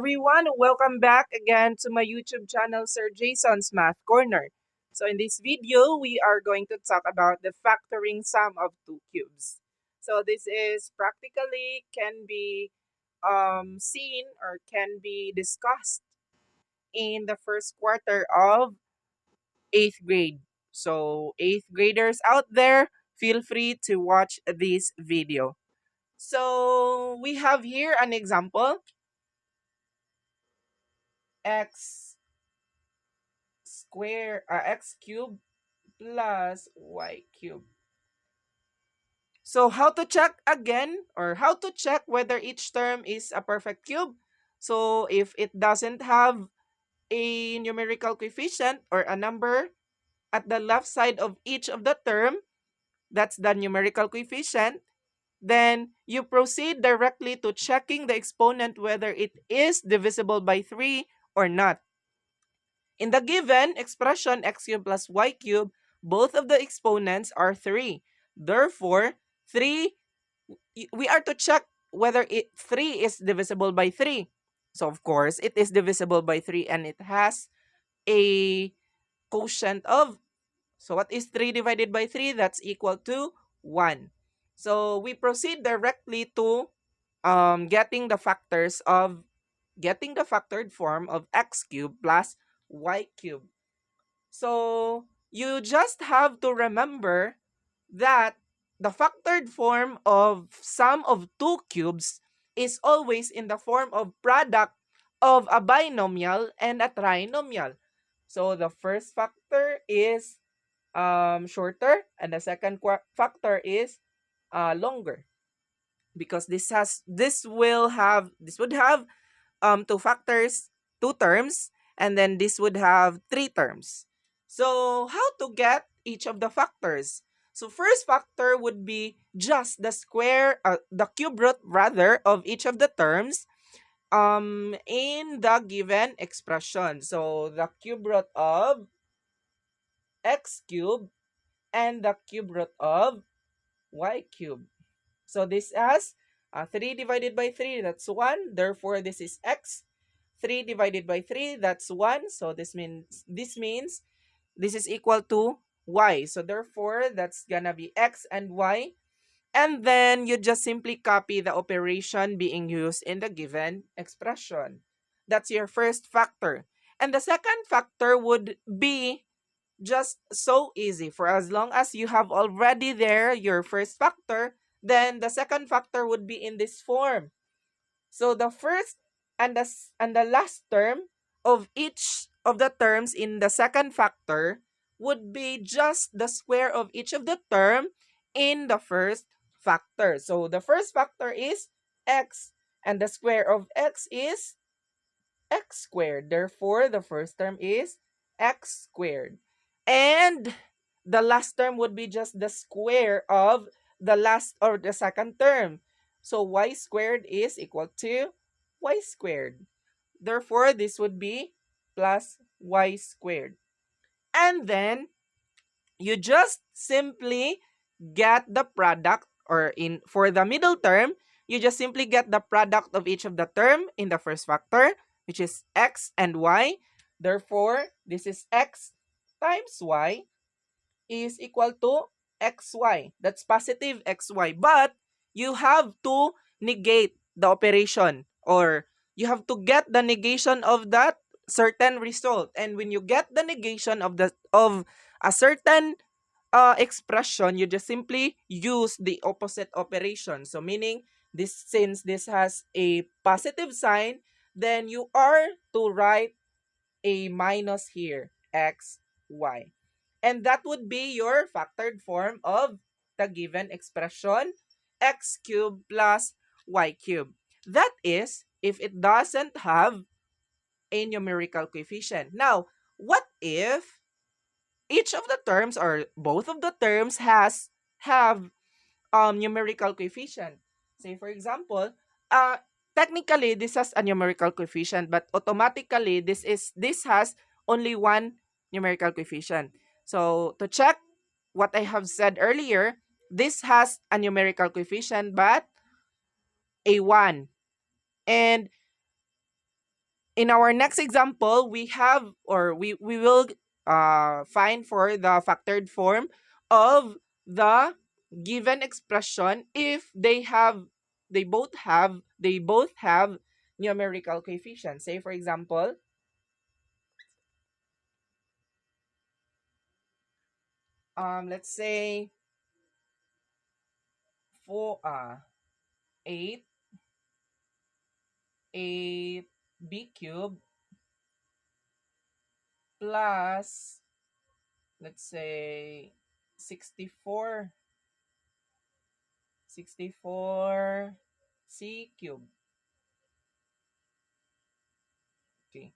everyone, welcome back again to my YouTube channel, Sir Jason's Math Corner. So in this video, we are going to talk about the factoring sum of two cubes. So this is practically can be seen or can be discussed in the first quarter of 8th grade. So 8th graders out there, feel free to watch this video. So we have here an example, x x cubed plus y cubed. So how to check again, or how to check whether each term is a perfect cube? So if it doesn't have a numerical coefficient or a number at the left side of each of the term, that's the numerical coefficient, then you proceed directly to checking the exponent whether it is divisible by 3 or not. In the given expression x cubed plus y cubed, both of the exponents are 3. Therefore, 3, we are to check whether 3 is divisible by 3. So, of course, it is divisible by 3 and it has a quotient of, so what is 3 divided by 3? That's equal to 1. So, we proceed directly to getting the factored form of x cubed plus y cubed. So you just have to remember that the factored form of sum of two cubes is always in the form of product of a binomial and a trinomial. So the first factor is shorter and the second factor is longer, because this would have two factors, two terms, and then this would have three terms. So how to get each of the factors? So first factor would be just the cube root rather of each of the terms in the given expression. So the cube root of x cubed and the cube root of y cubed. So this has 3 divided by 3, that's 1. Therefore, this is x. 3 divided by 3, that's 1. So this means this is equal to y. So therefore, that's gonna be x and y. And then you just simply copy the operation being used in the given expression. That's your first factor. And the second factor would be just so easy. For as long as you have already there your first factor, then the second factor would be in this form. So the first and the last term of each of the terms in the second factor would be just the square of each of the term in the first factor. So the first factor is x, and the square of x is x squared. Therefore, the first term is x squared. And the last term would be just the square of the last or the second term. So y squared is equal to y squared. Therefore, this would be plus y squared. And then you just simply get the product, or in for the middle term, you just simply get the product of each of the term in the first factor, which is x and y. Therefore, this is x times y is equal to xy. That's positive xy. But you have to negate the operation, or you have to get the negation of that certain result. And when you get the negation of a certain expression, you just simply use the opposite operation. So meaning this, since this has a positive sign, then you are to write a minus here, x, y. And that would be your factored form of the given expression, x cubed plus y cubed. That is, if it doesn't have a numerical coefficient. Now, what if each of the terms or both of the terms have numerical coefficient? Say for example, uh technically this has a numerical coefficient, but automatically this has only one numerical coefficient. So to check what I have said earlier, this has a numerical coefficient but a 1. And in our next example, we have, or we will find for the factored form of the given expression if they both have numerical coefficients. Say for example, let's say for 8 8 b cube plus, let's say, 64 c cube. Okay.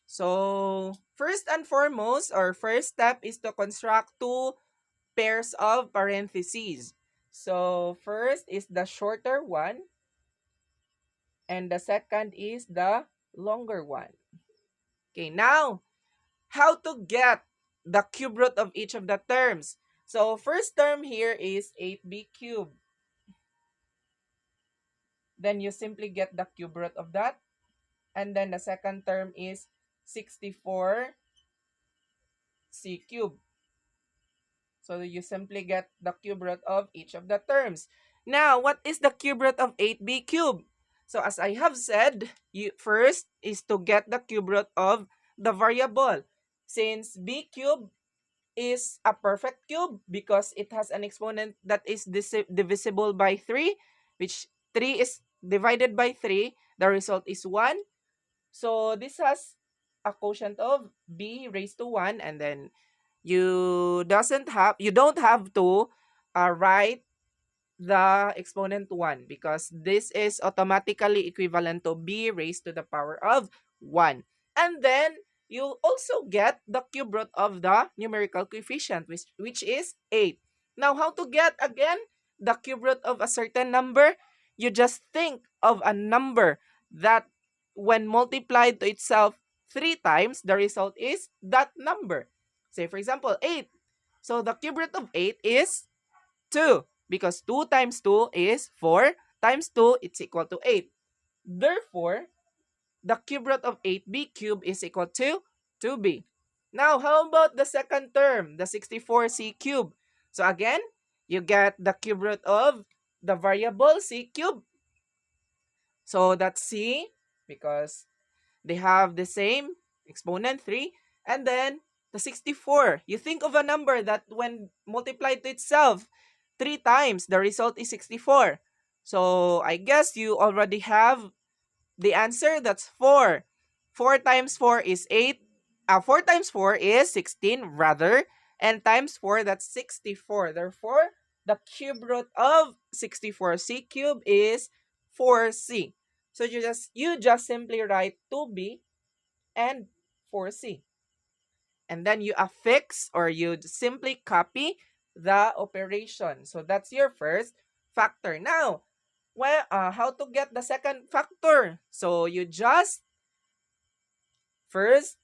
So, first and foremost, or first step is to construct two pairs of parentheses. So, first is the shorter one, and the second is the longer one. Okay, now, how to get the cube root of each of the terms? So, first term here is 8b cubed. Then you simply get the cube root of that. And then the second term is 64c cubed. So you simply get the cube root of each of the terms. Now, what is the cube root of 8b cubed? So as I have said, you first is to get the cube root of the variable. Since b cubed is a perfect cube because it has an exponent that is divisible by 3, which 3 is divided by 3, the result is 1. So this has a quotient of b raised to 1, and then you don't have to write the exponent 1 because this is automatically equivalent to b raised to the power of 1. And then you also get the cube root of the numerical coefficient, which is 8. Now, how to get again the cube root of a certain number? You just think of a number that when multiplied to itself 3 times, the result is that number. Say for example, 8. So the cube root of 8 is 2 because 2 times 2 is 4 times 2 it's equal to 8. Therefore, the cube root of 8b cubed is equal to 2b. Now, how about the second term, the 64c cubed? So again, you get the cube root of the variable c cubed. So that's c because they have the same exponent 3. And then the 64. You think of a number that when multiplied to itself 3 times, the result is 64. So I guess you already have the answer. That's 4. 4 times 4 is 8. 4 times 4 is 16 rather. And times 4, that's 64. Therefore, the cube root of 64c cubed is 4c. So you just simply write 2b and 4c. And then you affix or you simply copy the operation. So that's your first factor. Now, well, how to get the second factor? So you just first,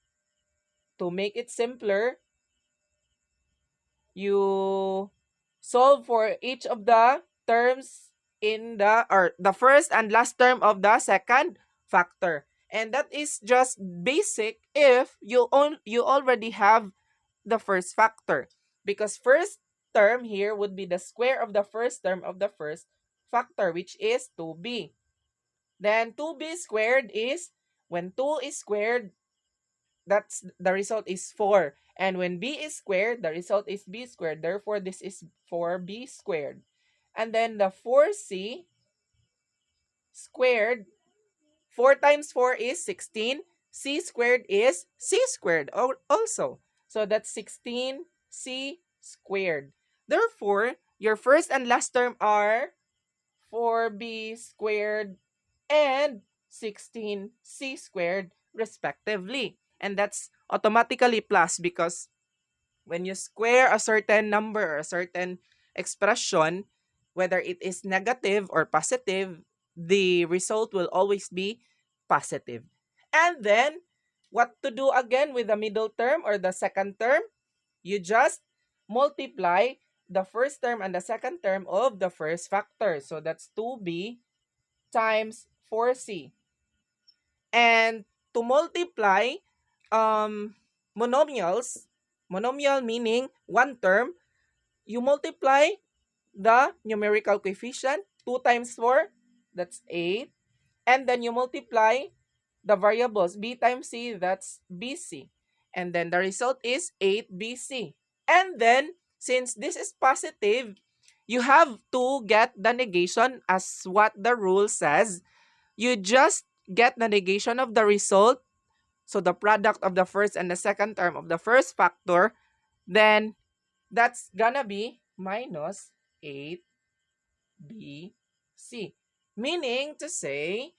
to make it simpler, you solve for each of the terms in the first and last term of the second factor. And that is just basic if you already have the first factor. Because first term here would be the square of the first term of the first factor, which is 2b. Then 2b squared is when 2 is squared, that's the result is 4. And when b is squared, the result is b squared. Therefore, this is 4b squared. And then the 4c squared, 4 times 4 is 16. C squared is c squared also. So that's 16c squared. Therefore, your first and last term are 4b squared and 16c squared respectively. And that's automatically plus because when you square a certain number or a certain expression, whether it is negative or positive, the result will always be positive. And then, what to do again with the middle term or the second term? You just multiply the first term and the second term of the first factor. So that's 2b times 4c. And to multiply monomials, monomial meaning one term, you multiply the numerical coefficient, 2 times 4, that's 8. And then you multiply the variables, b times c, that's bc. And then the result is 8bc. And then, since this is positive, you have to get the negation as what the rule says. You just get the negation of the result, so the product of the first and the second term of the first factor, then that's gonna be minus 8bc. Meaning to say,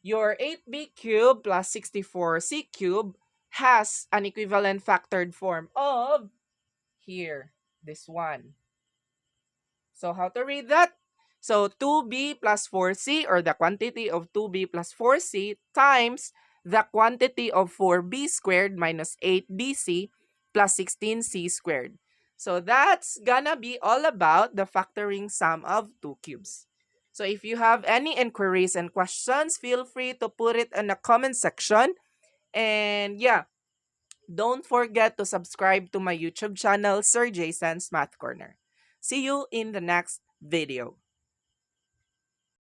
your 8b cubed plus 64c cubed has an equivalent factored form of here, this one. So how to read that? So 2b plus 4c, or the quantity of 2b plus 4c, times the quantity of 4b squared minus 8bc plus 16c squared. So that's gonna be all about the factoring sum of two cubes. So if you have any inquiries and questions, feel free to put it in the comment section. And yeah, don't forget to subscribe to my YouTube channel, Sir Jason's Math Corner. See you in the next video.